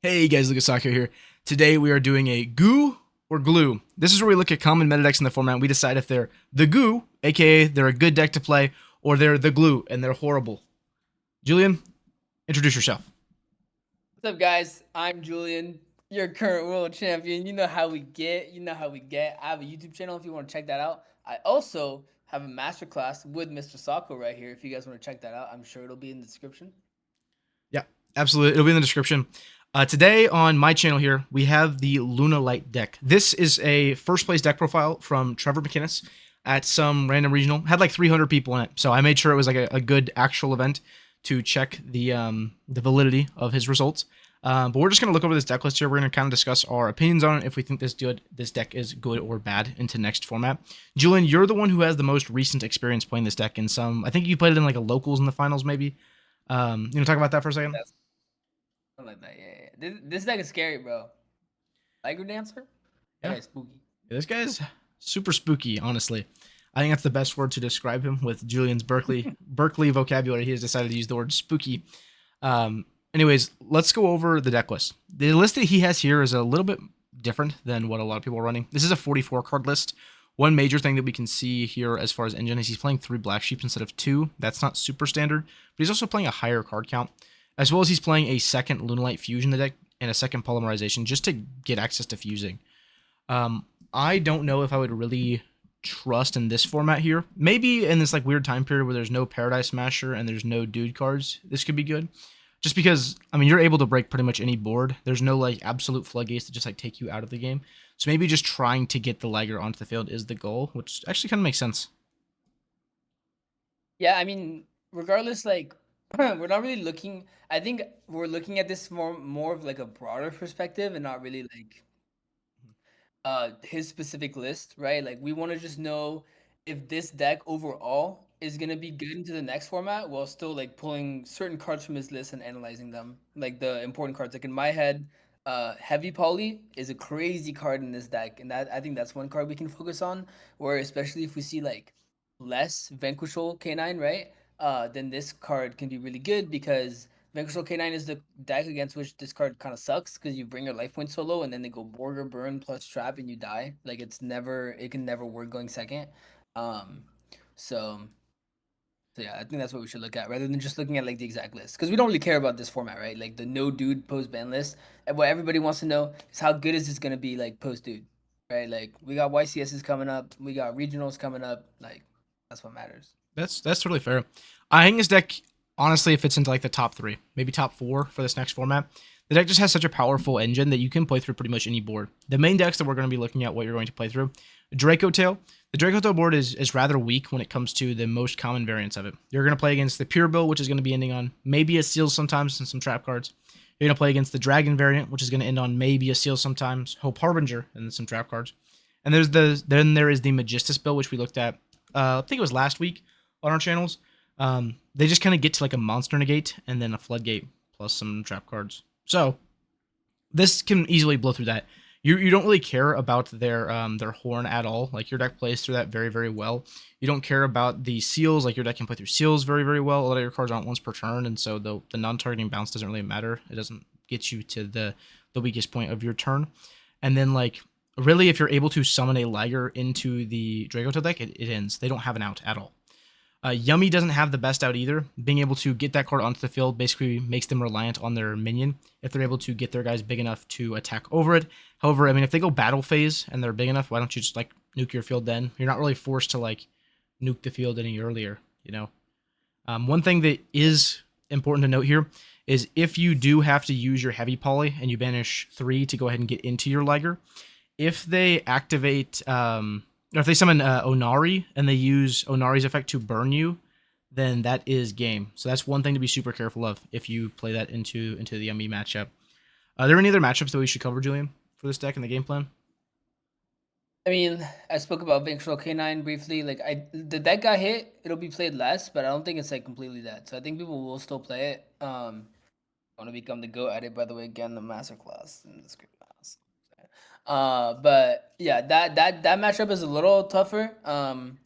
Hey guys, Lucas Sacco here. Today we are doing a goo or glue. This is where we look at common meta decks in the format and we decide if they're the goo, aka they're a good deck to play, or they're the glue and they're horrible. Julian, introduce yourself. What's up, guys? I'm Julian, your current world champion. You know how we get. You know how we get. I have a YouTube channel if you want to check that out. I also have a masterclass with Mr. Sako right here. If you guys want to check that out, I'm sure it'll be in the description. Yeah, absolutely. It'll be in the description. Today on my channel here, we have the Lunalight deck. This is a first place deck profile from Trevor McInnes at some random regional. Had like 300 people in it, so I made sure it was like a good actual event to check the validity of his results. But we're just gonna look over this deck list here. We're gonna kind of discuss our opinions on it, if we think this deck is good or bad into next format. Julian, you're the one who has the most recent experience playing this deck in some. I think you played it in like a locals in the finals, maybe. You know, talk about that for a second. That's something like that. Yeah. This deck is scary, bro. Tiger Dancer? That Yeah, guy's spooky. this guy's super spooky. Honestly, I think that's the best word to describe him. With Julian's Berkeley vocabulary, he has decided to use the word spooky. Anyways, let's go over the deck list. The list that he has here is a little bit different than what a lot of people are running. This is a 44 card list. One major thing that we can see here as far as engine is he's playing 3 Black Sheeps instead of 2. That's not super standard, but he's also playing a higher card count, as well as he's playing a second Lunalight Fusion in the deck and a second Polymerization just to get access to fusing. I don't know if I would really trust in this format here. Maybe in this like weird time period where there's no Paradise Smasher and there's no dude cards, this could be good. Just because, I mean, you're able to break pretty much any board. There's no like absolute floodgates that just like take you out of the game. So maybe just trying to get the lagger onto the field is the goal, which actually kind of makes sense. Yeah, I mean, regardless, like we're not really looking. I think we're looking at this more of like a broader perspective and not really like his specific list, right? Like we want to just know if this deck overall is gonna be good into the next format while still like pulling certain cards from his list and analyzing them. Like the important cards. Like in my head, Heavy Poly is a crazy card in this deck, and that I think that's one card we can focus on. Where especially if we see like less Vanquishal K9, right? Then this card can be really good because Vanquishal K9 is the deck against which this card kind of sucks because you bring your life points so low and then they go Borger, Burn plus Trap and you die. Like it can never work going second. Um, so so yeah, I think that's what we should look at rather than just looking at like the exact list because we don't really care about this format, right? Like the no dude post ban list. And what everybody wants to know is how good is this gonna be like post dude, right? Like we got YCSs coming up, we got regionals coming up. Like that's what matters. That's totally fair. I think this deck honestly fits into like the top 3, maybe top 4 for this next format. The deck just has such a powerful engine that you can play through pretty much any board. The main decks that we're going to be looking at, what you're going to play through, Draco Tail. The Draco Tail board is rather weak when it comes to the most common variants of it. You're going to play against the Pure Bill, which is going to be ending on maybe a Seal sometimes and some trap cards. You're going to play against the Dragon variant, which is going to end on maybe a Seal sometimes, Hope Harbinger, and then some trap cards. And there is the Magistus Bill, which we looked at, I think it was last week on our channels. They just kind of get to like a monster negate and then a floodgate plus some trap cards. So this can easily blow through that. You don't really care about their horn at all. Like your deck plays through that very, very well. You don't care about the seals. Like your deck can play through seals very, very well. A lot of your cards aren't once per turn, and so the non-targeting bounce doesn't really matter. It doesn't get you to the weakest point of your turn. And then like really, if you're able to summon a Liger into the Dragotail deck, it ends. They don't have an out at all. Yummy doesn't have the best out either. Being able to get that card onto the field basically makes them reliant on their minion if they're able to get their guys big enough to attack over it. However, I mean, if they go battle phase and they're big enough, why don't you just like nuke your field then? You're not really forced to like nuke the field any earlier, you know? One thing that is important to note here is if you do have to use your heavy poly and you banish 3 to go ahead and get into your Liger, if they activate or if they summon Onari and they use Onari's effect to burn you, then that is game. So that's one thing to be super careful of if you play that into the Yummy matchup. Are there any other matchups that we should cover, Julian, for this deck in the game plan? I mean, I spoke about Vanquishal K9 briefly. Like the deck got hit, it'll be played less, but I don't think it's like completely dead. So I think people will still play it. I want to become the GOAT at it, by the way. Again, the masterclass in the script house. But yeah, that matchup is a little tougher.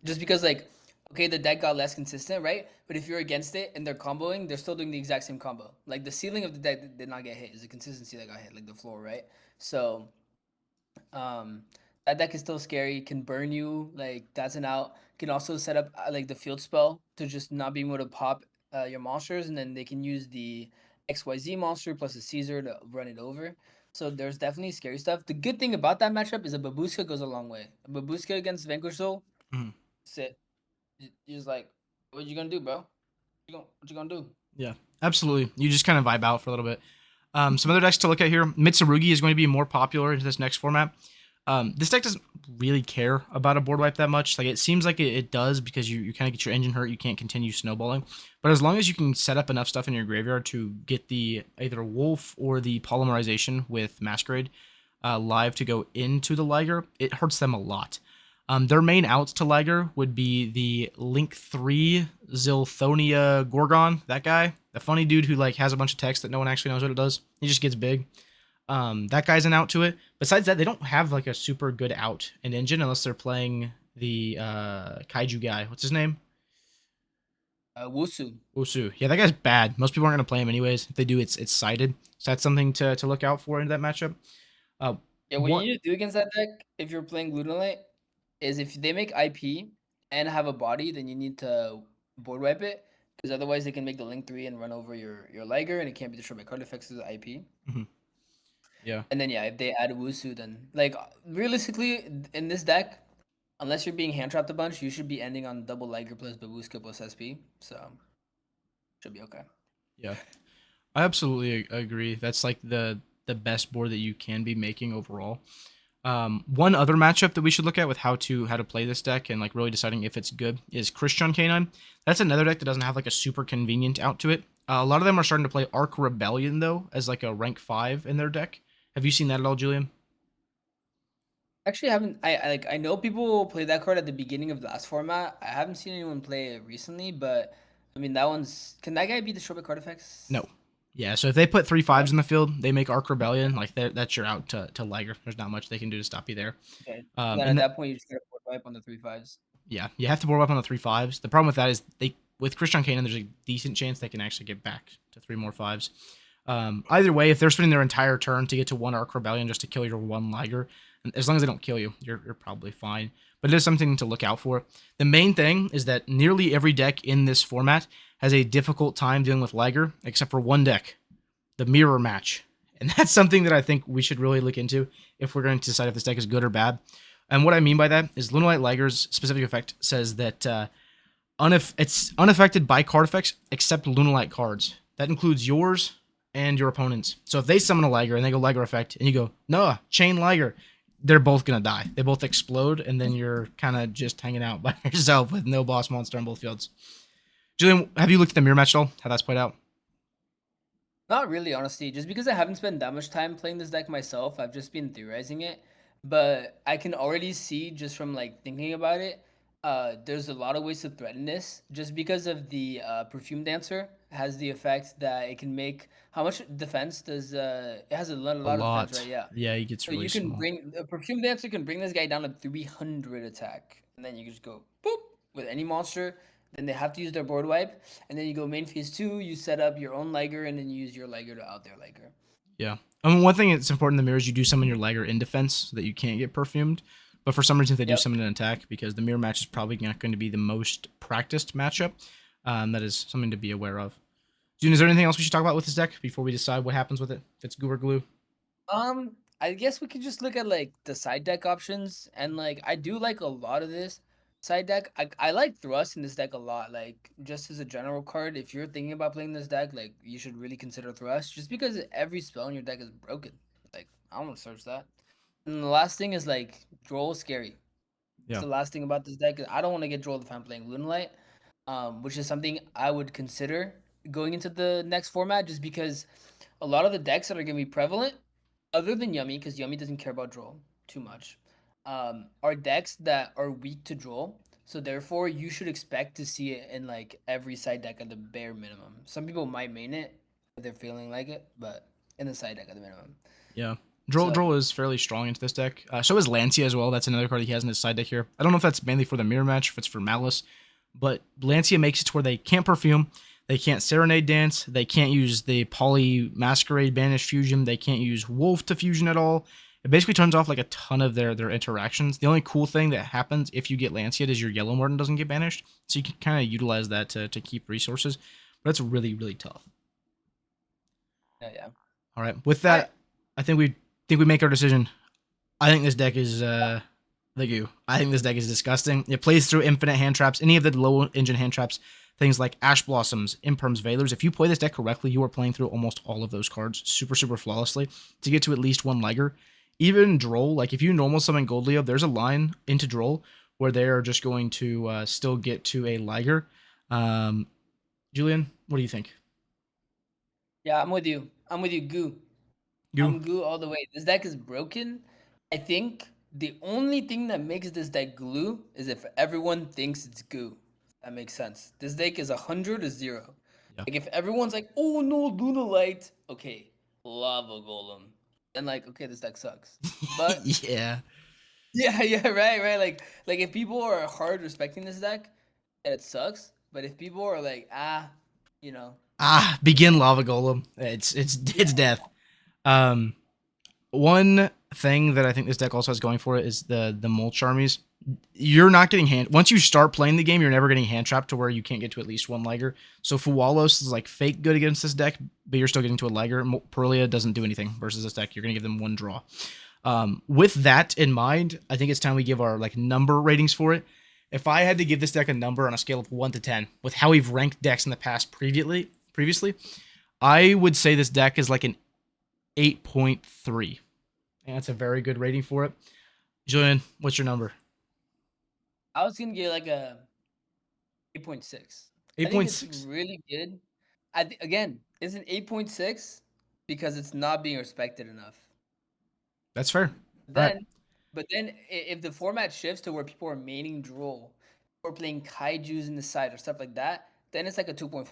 Just because like okay, the deck got less consistent, right? But if you're against it and they're comboing, they're still doing the exact same combo. Like the ceiling of the deck did not get hit, is the consistency that got hit, like the floor, right? So um, that deck is still scary. Can burn you. Like that's an out. Can also set up like the field spell to just not being able to pop your monsters, and then they can use the XYZ monster plus a Caesar to run it over. So there's definitely scary stuff. The good thing about that matchup is a Babushka goes a long way. A Babushka against Vanquish Soul, Mhm. sit. You're just like, what you gonna do, bro? What you gonna do? Yeah, absolutely. You just kind of vibe out for a little bit. Some other decks to look at here. Mitsurugi is going to be more popular into this next format. This deck doesn't really care about a board wipe that much. Like it seems like it does because you kind of get your engine hurt. You can't continue snowballing. But as long as you can set up enough stuff in your graveyard to get the either Wolf or the Polymerization with Masquerade live to go into the Liger, it hurts them a lot. Their main outs to Liger would be the Link 3 Zilthonia Gorgon, that guy. The funny dude who like has a bunch of text that no one actually knows what it does. He just gets big. That guy's an out to it. Besides that, they don't have like a super good out in engine unless they're playing the Kaiju guy. What's his name? Wusu. Osu. Yeah, that guy's bad. Most people aren't gonna play him anyways. If they do, it's sided. So that's something to look out for in that matchup. Uh, Yeah, what you what need to do against that deck if you're playing Lunalight is if they make IP and have a body, then you need to board wipe it because otherwise they can make the Link 3 and run over your Liger and it can't be destroyed by card effects as IP. Mhm. Yeah, And then yeah, if they add Wusu, then like realistically in this deck, unless you're being hand trapped a bunch, you should be ending on double Liger plus Babushka plus SP. So should be okay. yeah. I absolutely agree. That's like the best board that you can be making overall. One other matchup that we should look at with how to play this deck and like really deciding if it's good is Christian Canine. That's another deck that doesn't have like a super convenient out to it. A lot of them are starting to play Arc Rebellion though as like a rank 5 in their deck. Have you seen that at all, Julian? Actually, I haven't. I like. I know people play that card at the beginning of the last format. I haven't seen anyone play it recently, but I mean that one's. Can that guy be destroyed by card effects? No. Yeah, so if they put three Okay. fives in the field, they make Arc Rebellion. Like that's your out to Liger. There's not much they can do to stop you there. Okay. Then at And that point, you just get a board wipe on the 3/5s. Yeah, you have to board up on the three fives. The problem with that is they with Christian Kanan, there's a decent chance they can actually get back to three more fives. Either way, if they're spending their entire turn to get to one Arc Rebellion just to kill your one Liger, as long as they don't kill you, you're probably fine. But it is something to look out for. The main thing is that nearly every deck in this format has a difficult time dealing with Liger, except for one deck, the Mirror Match. And that's something that I think we should really look into if we're going to decide if this deck is good or bad. And what I mean by that is Lunalight Liger's specific effect says that it's unaffected by card effects except Lunalight cards. That includes yours and your opponent's. So if they summon a Liger and they go Liger effect and you go, no, chain Liger, they're both going to die. They both explode and then you're kind of just hanging out by yourself with no boss monster on both fields. Julian, have you looked at the mirror match at all? How that's played out? Not really, honestly. Just because I haven't spent that much time playing this deck myself, I've just been theorizing it. But I can already see just from like thinking about it, there's a lot of ways to threaten this. Just because of the perfume dancer has the effect that it can make how much defense does it has A lot of defense, right? lot. Yeah. Yeah, he gets So really you can small. bring a perfume dancer can bring this guy down to 300 attack, and then you can just go boop with any monster. Then they have to use their board wipe, and then you go main phase two. You set up your own Liger, and then you use your Liger to out their Liger. Yeah. I mean, one thing that's important in the mirror is you do summon your Liger in defense so that you can't get perfumed. But for some reason, they do Yep. summon an attack because the mirror match is probably not going to be the most practiced matchup. That is something to be aware of. June, is there anything else we should talk about with this deck before we decide what happens with it? If it's goo or glue? I guess we could just look at like the side deck options, and like I do like a lot of this side deck. I like Thrust in this deck a lot. Like just as a general card, if you're thinking about playing this deck, like you should really consider Thrust, just because every spell in your deck is broken. Like I want to search that. And the last thing is like Droll Scary. It's Yeah. the last thing about this deck. I don't want to get Droll if I'm playing Lunalight, which is something I would consider going into the next format, just because a lot of the decks that are going to be prevalent, other than Yummy, because Yummy doesn't care about Droll too much, are decks that are weak to Droll. So therefore, you should expect to see it in like every side deck at the bare minimum. Some people might main it if they're feeling like it, but in the side deck at the minimum. Yeah. So Droll is fairly strong into this deck. So is Lancia as well. That's another card he has in his side deck here. I don't know if that's mainly for the mirror match, if it's for Malice, but Lancia makes it to where they can't perfume, they can't serenade dance, they can't use the poly masquerade banish fusion, they can't use wolf to fusion at all. It basically turns off like a ton of their interactions. The only cool thing that happens if you get Lancia is your yellow Morton doesn't get banished, so you can kind of utilize that to keep resources. But it's really really tough. Yeah, yeah. All right, with I that, I think we make our decision. I think this deck is like you. I think this deck is disgusting. It plays through infinite hand traps, any of the low engine hand traps, things like Ash Blossoms, Imperms, Veilers. If you play this deck correctly, you are playing through almost all of those cards super, super flawlessly to get to at least one Liger. Even Droll, like if you normal summon Gold Leo, there's a line into Droll where they are just going to still get to a Liger. Julian, what do you think? Yeah, I'm with you. I'm with you, Goo. You? I'm Goo all the way. This deck is broken. I think the only thing that makes this deck glue is if everyone thinks it's Goo. That makes sense. This deck is 100 or 0. Yeah. Like if everyone's like, oh no, Lunalight, okay, Lava Golem. Then like, okay, this deck sucks. But Yeah. yeah, yeah, right. Like if people are hard respecting this deck, then it sucks. But if people are like, you know, Begin Lava Golem. It's yeah, death. Um, One thing that I think this deck also has going for it is the mulch armies. You're not getting hand once you start playing the game, you're never getting hand trapped to where you can't get to at least one Liger. So Fuwalos is like fake good against this deck, but you're still getting to a Liger. Pearlia doesn't do anything versus this deck. You're gonna give them one draw. With that in mind, I think it's time we give our like number ratings for it. If I had to give this deck a number on a scale of 1 to 10, with how we've ranked decks in the past previously, I would say this deck is like an 8.3. And that's a very good rating for it. Julian, what's your number? I was gonna get like a 8.6. I think it's 8.6. really good. Again, it's an 8.6 because it's not being respected enough. That's fair. All right. Then, but then if the format shifts to where people are maining Droll or playing Kaijus in the side or stuff like that, then it's like a 2.4. You know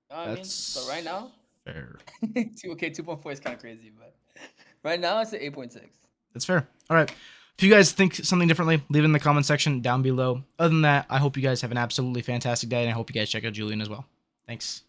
what I mean? But right That's now, fair. okay, 2.4 is kind of crazy, but right now it's an 8.6. That's fair. All right. If you guys think something differently, leave it in the comment section down below. Other than that, I hope you guys have an absolutely fantastic day, and I hope you guys check out Julian as well. Thanks.